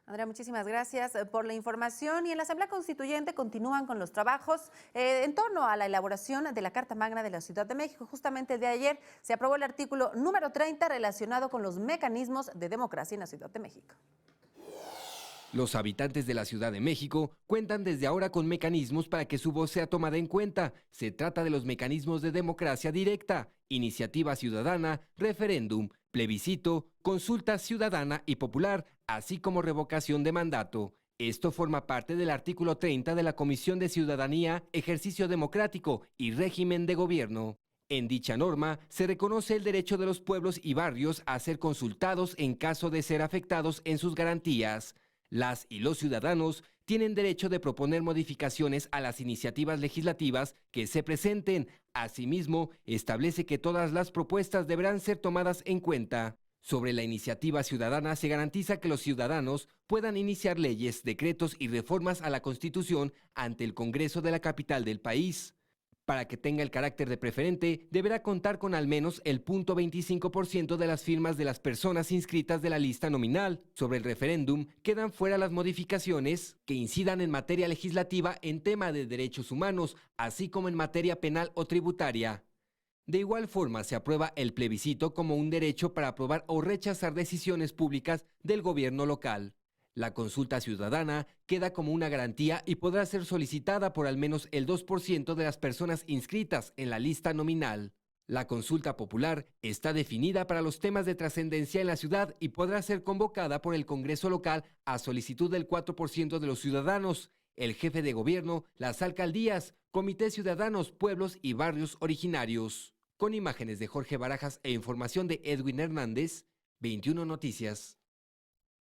Andrea, muchísimas gracias por la información. Y en la Asamblea Constituyente continúan con los trabajos en torno a la elaboración de la Carta Magna de la Ciudad de México. Justamente el día de ayer se aprobó el artículo número 30 relacionado con los mecanismos de democracia en la Ciudad de México. Los habitantes de la Ciudad de México cuentan desde ahora con mecanismos para que su voz sea tomada en cuenta. Se trata de los mecanismos de democracia directa, iniciativa ciudadana, referéndum, plebiscito, consulta ciudadana y popular, así como revocación de mandato. Esto forma parte del artículo 30 de la Comisión de Ciudadanía, Ejercicio Democrático y Régimen de Gobierno. En dicha norma se reconoce el derecho de los pueblos y barrios a ser consultados en caso de ser afectados en sus garantías. Las y los ciudadanos tienen derecho de proponer modificaciones a las iniciativas legislativas que se presenten. Asimismo, establece que todas las propuestas deberán ser tomadas en cuenta. Sobre la iniciativa ciudadana se garantiza que los ciudadanos puedan iniciar leyes, decretos y reformas a la Constitución ante el Congreso de la capital del país. Para que tenga el carácter de preferente, deberá contar con al menos el 0.25% de las firmas de las personas inscritas de la lista nominal. Sobre el referéndum, quedan fuera las modificaciones que incidan en materia legislativa en tema de derechos humanos, así como en materia penal o tributaria. De igual forma, se aprueba el plebiscito como un derecho para aprobar o rechazar decisiones públicas del gobierno local. La consulta ciudadana queda como una garantía y podrá ser solicitada por al menos el 2% de las personas inscritas en la lista nominal. La consulta popular está definida para los temas de trascendencia en la ciudad y podrá ser convocada por el Congreso local a solicitud del 4% de los ciudadanos, el jefe de gobierno, las alcaldías, comités ciudadanos, pueblos y barrios originarios. Con imágenes de Jorge Barajas e información de Edwin Hernández, 21 Noticias.